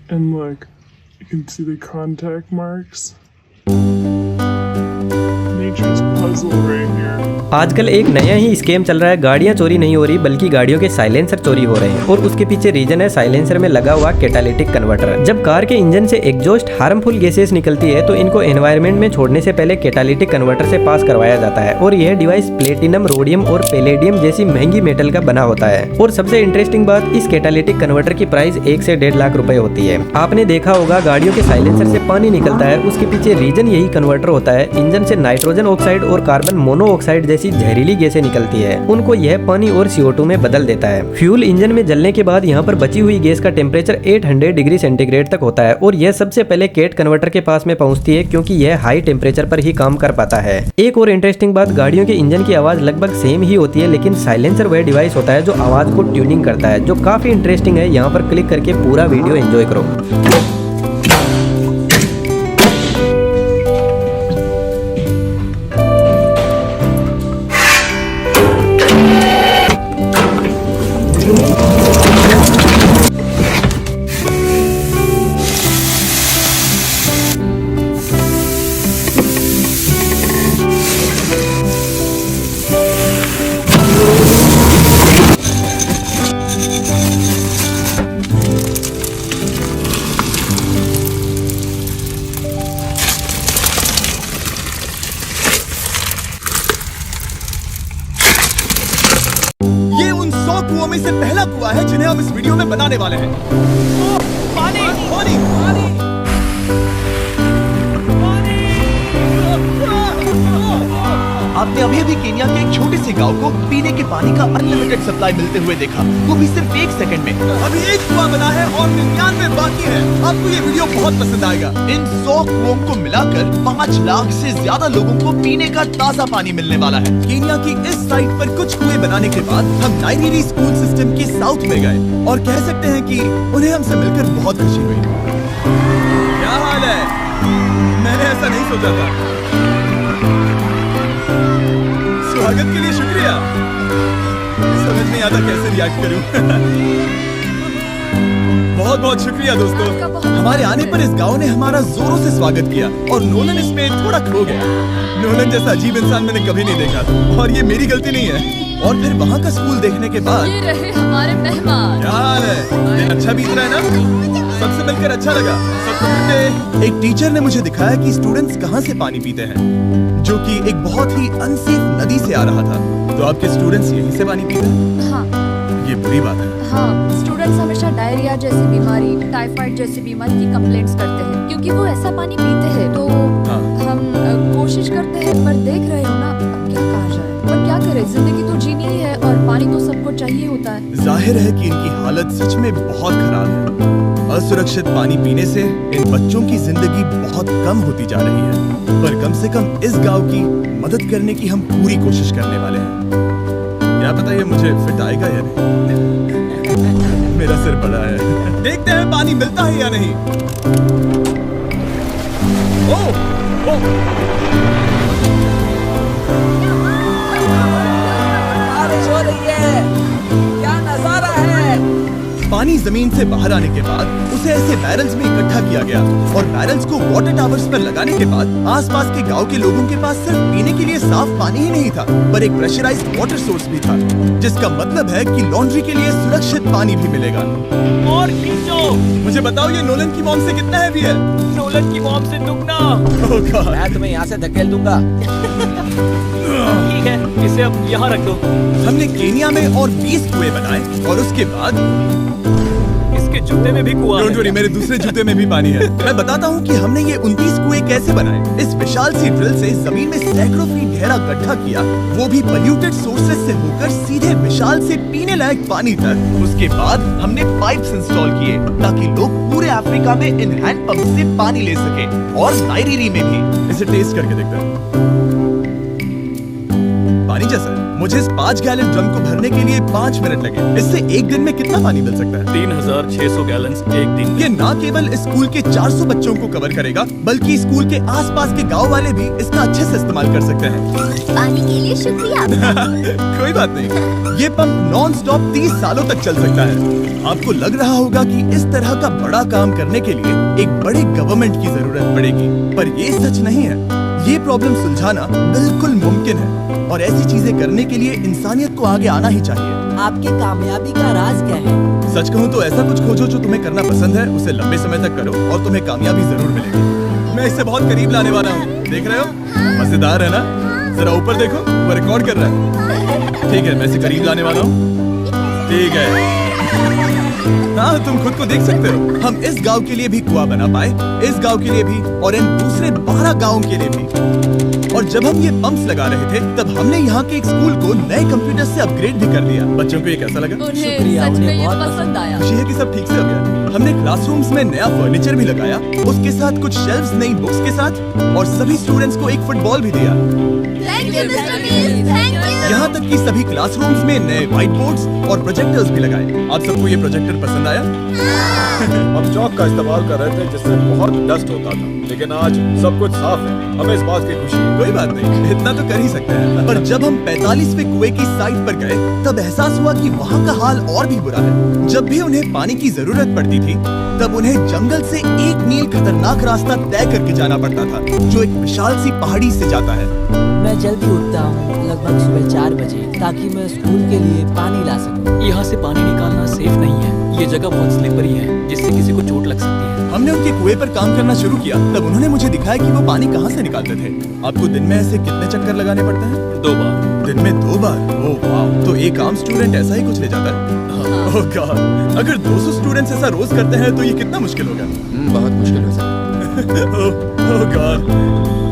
And look, you can see the contact marks. Nature's puzzle right here. आजकल एक नया ही scam चल रहा है। गाड़ियां चोरी नहीं हो रही बल्कि गाड़ियों के साइलेंसर चोरी हो रहे हैं और उसके पीछे रीजन है साइलेंसर में लगा हुआ कैटालिटिक कन्वर्टर। जब कार के इंजन से एग्जॉस्ट हार्मफुल गैसेस निकलती है तो इनको एनवायरनमेंट में छोड़ने से पहले कैटालिटिक कन्वर्टर से पास करवाया जाता है और यह डिवाइस प्लेटिनम, रोडियम और पैलेडियम जैसी महंगी मेटल का बना होता है। और सबसे इंटरेस्टिंग बात, इस कैटालिटिक कन्वर्टर की प्राइस 1 से 1.5 लाख रुपए होती है। आपने देखा होगा गाड़ियों के साइलेंसर से पानी निकलता है, उसके पीछे रीजन यही कन्वर्टर होता है। इंजन से नाइट्रोजन ऑक्साइड और कार्बन मोनोऑक्साइड जैसी जहरीली गैसें निकलती है, उनको यह पानी और CO2 में बदल देता है। फ्यूल इंजन में जलने के बाद यहाँ पर बची हुई गैस का टेम्परेचर 800 डिग्री सेंटीग्रेड तक होता है और यह सबसे पहले कैट कन्वर्टर के पास में पहुंचती है क्योंकि यह हाई टेम्परेचर पर ही काम कर पाता है। एक और इंटरेस्टिंग बात, गाड़ियों के इंजन की आवाज लगभग सेम ही होती है लेकिन साइलेंसर वह डिवाइस होता है जो आवाज को ट्यूनिंग करता है, जो काफी इंटरेस्टिंग है। यहाँ पर क्लिक करके पूरा वीडियो एंजॉय करो। कुओं में से पहला कुआं है जिन्हें हम इस वीडियो में बनाने वाले हैं। पानी पानी पानी आपने अभी अभी केन्या के एक छोटे से गांव को पीने के पानी का अनलिमिटेड सप्लाई मिलते हुए देखा, वो भी सिर्फ 1 सेकंड में। अभी एक कुआं बना है और 99 बाकी है। आपको ये वीडियो बहुत पसंद आएगा। इन 100 कुओं को मिलाकर 5 लाख से ज्यादा लोगों को पीने का ताजा पानी मिलने वाला है। केन्या की इस साइट पर कुछ कुएं बनाने के बाद हम नाइरीरी स्कूल सिस्टम के साउथ में गए और कह सकते हैं कि उन्हें हमसे मिलकर बहुत खुशी हुई। क्या हाल है? मैंने ऐसा नहीं सोचा था। स्वागत के लिए शुक्रिया। समझ नहीं आता कैसे रिएक्ट करूं। बहुत बहुत शुक्रिया दोस्तों। हमारे आने पर इस गांव ने हमारा जोरों से स्वागत किया और नोलन इसमें थोड़ा खो गया। नोलन जैसा अजीब इंसान मैंने कभी नहीं देखा और ये मेरी गलती नहीं है। और फिर वहाँ का स्कूल देखने के बाद ये रहे हमारे मेहमान। क्या हाल है? दिन अच्छा बीत रहा है ना? सबसे मिलकर अच्छा लगा। एक टीचर ने मुझे दिखाया कि स्टूडेंट्स कहाँ से पानी पीते हैं, जो कि एक बहुत ही अनसेफ नदी से आ रहा था। तो आपके स्टूडेंट्स यहीं से पानी पीते हैं? हाँ। ये बुरी बात है। हाँ, स्टूडेंट्स हमेशा डायरिया जैसी बीमारी, टाइफाइड जैसी बीमारी की कंप्लेंट्स करते हैं क्योंकि वो ऐसा पानी पीते हैं। तो हाँ। हम कोशिश करते हैं पर देख रहे हो ना, अब क्या कहा जाए। पर क्या करें, जिंदगी तो जीनी ही है और पानी तो सबको चाहिए होता है। जाहिर है कि इनकी हालत सच में बहुत खराब है। असुरक्षित पानी पीने से इन बच्चों की जिंदगी बहुत कम होती जा रही है, पर कम से कम इस गांव की मदद करने की हम पूरी कोशिश करने वाले हैं। क्या पता ये मुझे फिट आएगा या नहीं। मेरा सिर बड़ा है। देखते हैं पानी मिलता है या नहीं। ओह, ओह। बारिश हो रही है, क्या नजारा है। पानी जमीन से बाहर आने के बाद उसे ऐसे बैरल्स में इकट्ठा किया गया और बैरल्स को वाटर टावर्स पर लगाने के बाद आसपास के गांव के लोगों के पास सिर्फ पीने के लिए साफ पानी ही नहीं था, पर एक प्रेशराइज्ड वाटर सोर्स भी था, जिसका मतलब है कि लॉन्ड्री के लिए सुरक्षित पानी भी मिलेगा। और खींचो। मुझे बताओ ये नोलन की मॉम से कितना हैवी है? नोलन की मॉम से दुगना। Oh God। मैं तुम्हें यहाँ से धकेल दूंगा। ठीक है, इसे अब यहाँ रख दो। हमने केन्या में और 20 कुएं बनाए और उसके बाद इसके जूते में भी कुआं डोंट वरी, मेरे दूसरे जूते में भी पानी है। मैं बताता हूँ कि हमने ये 29 कुएं कैसे बनाए। इस विशाल सी ड्रिल से जमीन में सैकड़ों फीट गहरा गड्ढा किया, वो भी पॉल्यूटेड सोर्सेज से होकर सीधे विशाल से पीने लायक पानी तक। उसके बाद हमने पाइप्स इंस्टॉल किए ताकि लोग पूरे अफ्रीका में इन हैंड पंप से पानी ले सके और नाइरीरी में भी। इसे टेस्ट करके देखते हैं। पानी जैसा है। मुझे इस 5 गैलन ड्रम को भरने के लिए 5 मिनट लगे। इससे एक दिन में कितना पानी मिल सकता है? 3600 गैलन एक दिन। ये ना केवल स्कूल के 400 बच्चों को कवर करेगा, बल्कि स्कूल के आसपास के गांव वाले भी इसका अच्छे से इस्तेमाल कर सकते हैं। पानी के लिए शुक्रिया। कोई बात नहीं, ये पंप नॉन स्टॉप 30 सालों तक चल सकता है। आपको लग रहा होगा कि इस तरह का बड़ा काम करने के लिए एक बड़े गवर्नमेंट की जरूरत पड़ेगी, पर ये सच नहीं है। ये प्रॉब्लम सुलझाना बिल्कुल मुमकिन है और ऐसी चीजें करने के लिए इंसानियत को आगे आना ही चाहिए। आपकी कामयाबी का राज क्या है? सच कहूँ तो ऐसा कुछ खोजो जो तुम्हें करना पसंद है, उसे लंबे समय तक करो और तुम्हें कामयाबी जरूर मिलेगी। मैं इससे बहुत करीब लाने वाला हूँ, देख रहे हो? मजेदार है ना? जरा ऊपर देखो, वो रिकॉर्ड कर रहा है। ठीक है, मैं इसे करीब लाने वाला हूँ। ठीक है, हाँ तुम खुद को देख सकते हो। हम इस गांव के लिए भी कुआं बना पाए, इस गांव के लिए भी और इन दूसरे 12 गांवों के लिए भी। और जब हम ये पंप्स लगा रहे थे, तब हमने यहाँ के एक स्कूल को नए कंप्यूटर से अपग्रेड भी कर दिया। बच्चों को ये कैसा लगा? उन्हें शुक्रिया, सच में उन्हें ये बहुत पसंद आया। खुशी है कि सब ठीक से हो गया। हमने क्लासरूम्स में नया फर्नीचर भी लगाया, उसके साथ कुछ शेल्फ्स नई बुक्स के साथ, और सभी स्टूडेंट्स को एक फुटबॉल भी दिया। Thank you mister beast, thank you. यहाँ तक कि सभी क्लासरूम्स में नए व्हाइट बोर्ड्स और प्रोजेक्टर्स भी लगाए। आप सबको ये प्रोजेक्टर पसंद आया? हम चौक का इस्तेमाल कर रहे थे जिससे बहुत डस्ट होता था, लेकिन आज सब कुछ साफ है। हमें इस बात की खुशी है। कोई बात नहीं, इतना तो कर ही सकते हैं। पर जब हम 45वें कुएं की साइट पर गए, तब एहसास हुआ कि वहाँ का हाल और भी बुरा है। जब भी उन्हें पानी की जरूरत पड़ती थी, तब उन्हें जंगल से 1 मील खतरनाक रास्ता तय करके जाना पड़ता था, जो एक विशाल सी पहाड़ी से जाता है। मैं जल्दी उठता हूँ, लगभग सुबह 4 बजे, ताकि मैं स्कूल के लिए पानी ला सकूँ। यहाँ से पानी निकालना सेफ नहीं है। ये जगह बहुत स्लिपरी है, जिससे किसी को चोट लग सकती है। हमने उनके कुएं पर काम करना शुरू किया, तब उन्होंने मुझे दिखाया कि वो पानी कहाँ से निकालते थे। आपको दिन में ऐसे कितने चक्कर लगाने पड़ते हैं? 2 बार। दिन में 2 बार? ओह वाह, तो एक आम स्टूडेंट ऐसा ही कुछ ले जाता है? ओह गॉड, अगर 200 स्टूडेंट्स ऐसा रोज करते हैं तो ये कितना मुश्किल होगा? बहुत मुश्किल हो सकता है। ओह गॉड,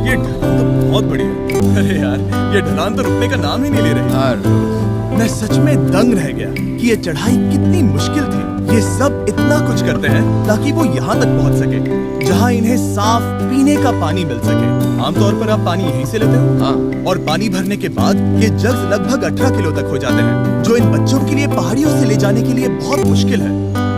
ये ढलान तो बहुत बड़ी है। अरे यार, ये ढलान तो रुकने का नाम ही नहीं ले रही। मैं सच में दंग रह गया कि ये चढ़ाई कितनी मुश्किल थी। ये सब इतना कुछ करते हैं ताकि वो यहाँ तक पहुँच सके, जहाँ इन्हें साफ पीने का पानी मिल सके। आमतौर पर आप पानी यहीं से लेते हो? हाँ। और पानी भरने के बाद ये जग्स लगभग 18 किलो तक हो जाते हैं, जो इन बच्चों के लिए पहाड़ियों से ले जाने के लिए बहुत मुश्किल है।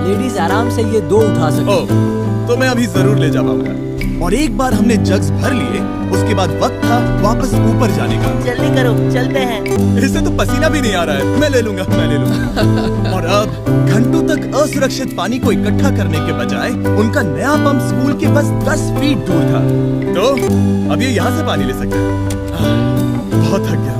लेडीज आराम से ये 2 उठा सकती। ओह, तो मैं अभी जरूर ले जा पाऊंगा। और एक बार हमने जग्स भर लिए, उसके बाद वक्त था वापस ऊपर जाने का। जल्दी करो, चलते हैं। इससे तो पसीना भी नहीं आ रहा है। मैं ले लूंगा। और अब घंटों तक असुरक्षित पानी को इकट्ठा करने के बजाय उनका नया पंप स्कूल के बस 10 फीट दूर था, तो अब ये यहाँ से पानी ले सकते हैं। बहुत थक गया।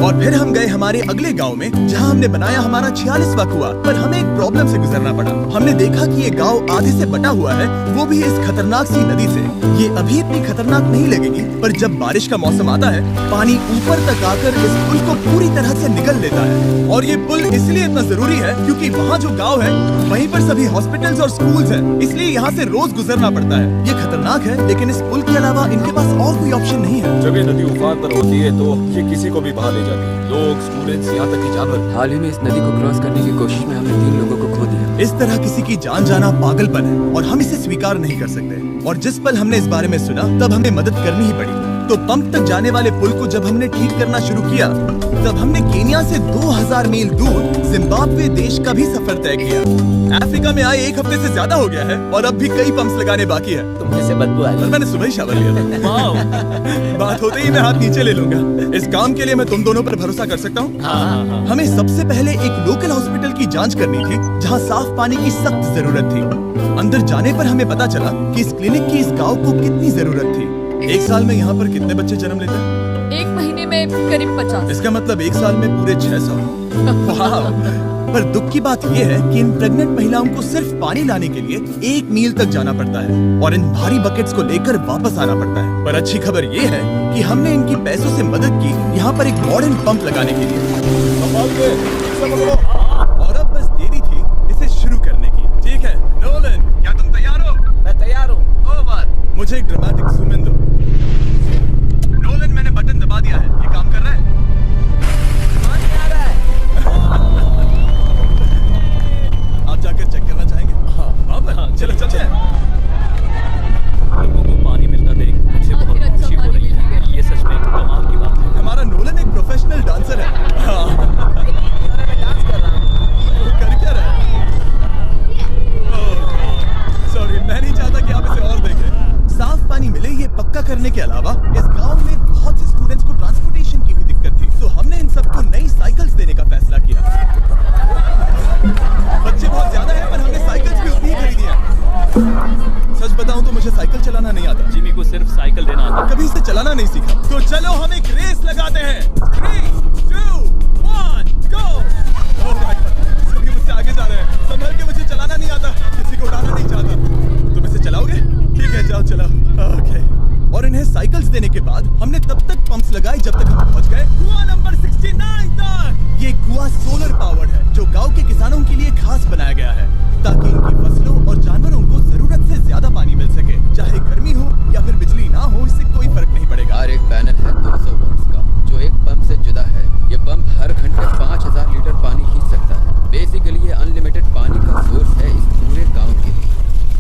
और फिर हम गए हमारे अगले गांव में, जहां हमने बनाया हमारा 46वां कुआं। पर हमें एक प्रॉब्लम से गुजरना पड़ा। हमने देखा कि ये गांव आधे से बटा हुआ है, वो भी इस खतरनाक सी नदी से। ये अभी इतनी खतरनाक नहीं लगेगी, पर जब बारिश का मौसम आता है, पानी ऊपर तक आकर इस पुल को पूरी तरह से निगल लेता है। और ये पुल इसलिए इतना जरूरी है क्योंकि वहाँ जो गाँव है, वहीं पर सभी हॉस्पिटल्स और स्कूल्स हैं, इसलिए यहाँ से रोज गुजरना पड़ता है। ये खतरनाक है, लेकिन इस पुल के अलावा इनके पास और कोई ऑप्शन नहीं है। जब ये नदी उफान पर होती है तो ये किसी को भी बहा ले जाती है। लोग, स्टूडेंट्स, यहाँ तक कि जानवर। हाल ही में इस नदी को क्रॉस करने की कोशिश में हमने 3 लोगों को खो दिया। इस तरह किसी की जान जाना पागलपन है और हम इसे स्वीकार नहीं कर सकते। और जिस पल हमने इस बारे में सुना, तब हमें मदद करनी ही पड़ी। तो पंप तक जाने वाले पुल को जब हमने ठीक करना शुरू किया, तब हमने केन्या से 2000 मील दूर जिम्बाब्वे देश का भी सफर तय किया। अफ्रीका में आए 1 हफ्ते से ज्यादा हो गया है और अब भी कई पंप्स लगाने बाकी है। तुमने से बदबू आ रही पर है। मैंने सुबह ही शावर लिया था। वाह। बात होते ही मैं हाथ नीचे ले लूंगा। इस काम के लिए मैं तुम दोनों पर भरोसा कर सकता हूँ? हाँ। हमें सबसे पहले एक लोकल हॉस्पिटल की जांच करनी थी, जहां साफ पानी की सख्त जरूरत थी। अंदर जाने पर हमें पता चला कि इस क्लिनिक की इस गांव को कितनी जरूरत थी। एक साल में यहाँ पर कितने बच्चे जन्म लेते हैं? 1 महीने में करीब 50। इसका मतलब 1 साल में पूरे 600। वाह। पर दुख की बात यह है कि इन प्रेग्नेंट महिलाओं को सिर्फ पानी लाने के लिए 1 मील तक जाना पड़ता है और इन भारी बकेट्स को लेकर वापस आना पड़ता है। पर अच्छी खबर ये है कि हमने इनकी पैसों से मदद की यहाँ पर एक मॉडर्न पंप लगाने के लिए। और अब बस देरी थी इसे शुरू करने की। ठीक है नोलन, क्या तुम तैयार हो? मैं तैयार हूँ। ओवर। मुझे एक ड्रामेटिक जूम इन दो। नोलन, मैंने बटन दबा दिया है, ये काम कर रहा है? आप जाकर चेक करना चाहेंगे? हाँ, चलो चलते हैं। लोगों को पानी मिलता देख मुझे बहुत खुशी हो रही है। ये सच में एक कमाल की बात है। हमारा नोलन एक प्रोफेशनल डांसर है। हाँ। करने के अलावा इस गांव में बहुत से स्टूडेंट्स को ट्रांसपोर्टेशन की भी दिक्कत थी, तो हमने इन सबको नई साइकिल्स देने का फैसला किया। बच्चे बहुत ज्यादा हैं, पर हमने साइकिल्स भी उतनी ही खरीदी हैं। सच बताऊं तो मुझे साइकिल चलाना नहीं आता। जिमी को सिर्फ साइकिल देना आता। कभी इसे चलाना नहीं सीखा। तो चलो हम एक रेस लगाते हैं। 3, 2, 1, गो। ओह माय गॉड, सभी मुझसे आगे जा रहे हैं। संभल के, मुझे चलाना नहीं आता, किसी को उड़ाना नहीं चाहता। तुम इसे चलाओगे? ठीक है, जाओ चलाओ। ओके। और इन्हें साइकिल्स देने के बाद हमने तब तक पंप्स लगाए जब तक हम पहुंच गए कुआं नंबर 69 तक। ये कुआं सोलर पावर्ड है, जो गांव के किसानों के लिए खास बनाया गया है, ताकि इनकी फसलों और जानवरों को जरूरत से ज्यादा पानी मिल सके। चाहे गर्मी हो या फिर बिजली ना हो, इससे कोई फर्क नहीं पड़ेगा। और एक पैनल है 200 वॉट्स का, जो एक पंप से जुदा है। ये पंप हर घंटे 5000 लीटर पानी खींच सकता है। बेसिकली ये अनलिमिटेड पानी का सोर्स है इस पूरे गांव के लिए।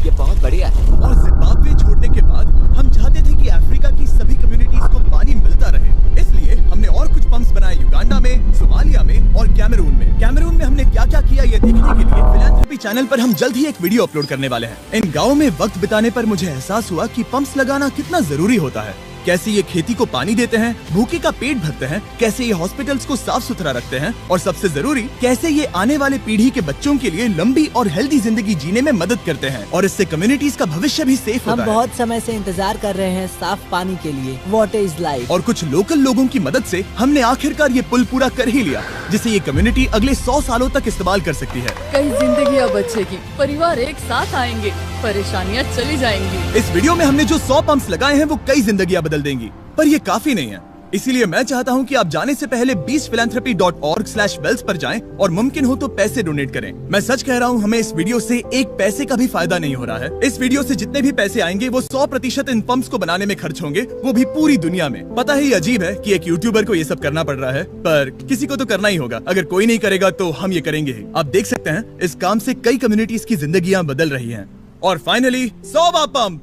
ये बहुत बढ़िया है। और जिम्बाब्वे छोड़ने के बाद हम चाहते थे कि अफ्रीका की सभी कम्युनिटीज को पानी मिलता रहे, इसलिए हमने और कुछ पंप्स बनाए युगांडा में, सोमालिया में और कैमरून में। कैमरून में हमने क्या क्या किया ये देखने के लिए फिलैंथ्रोपी चैनल पर हम जल्द ही एक वीडियो अपलोड करने वाले हैं। इन गाँव में वक्त बिताने पर मुझे एहसास हुआ कि पंप्स लगाना कितना जरूरी होता है। कैसे ये खेती को पानी देते हैं, भूखे का पेट भरते हैं, कैसे ये हॉस्पिटल्स को साफ सुथरा रखते हैं, और सबसे जरूरी कैसे ये आने वाले पीढ़ी के बच्चों के लिए लंबी और हेल्दी जिंदगी जीने में मदद करते हैं, और इससे कम्युनिटीज का भविष्य भी सेफ हम होता है। बहुत समय से इंतजार कर रहे हैं साफ पानी के लिए। Water is life. और कुछ लोकल लोगों की मदद से हमने आखिरकार ये पुल पूरा कर ही लिया, जिसे ये कम्युनिटी अगले 100 सालों तक इस्तेमाल कर सकती है। कई जिंदगियां बचेगी, परिवार एक साथ आएंगे, परेशानियां चली जाएंगी। इस वीडियो में हमने जो 100 पंप्स लगाए हैं वो कई जिंदगियां बदल देंगी, पर ये काफी नहीं है। इसीलिए मैं चाहता हूं कि आप जाने से पहले 20philanthropy.org/wells पर जाएं और मुमकिन हो तो पैसे डोनेट करें। मैं सच कह रहा हूं, हमें इस वीडियो से एक पैसे का भी फायदा नहीं हो रहा है। इस वीडियो से जितने भी पैसे आएंगे वो 100% इन पंप्स को बनाने में खर्च होंगे, वो भी पूरी दुनिया में। पता है ये अजीब है कि एक यूट्यूबर को ये सब करना पड़ रहा है, पर किसी को तो करना ही होगा। अगर कोई नहीं करेगा तो हम ये करेंगे ही। आप देख सकते हैं इस काम से कई कम्युनिटीज की जिंदगियां बदल रही है। और फाइनली 100वां पंप।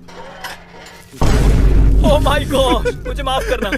ओह माय गॉड, मुझे माफ करना।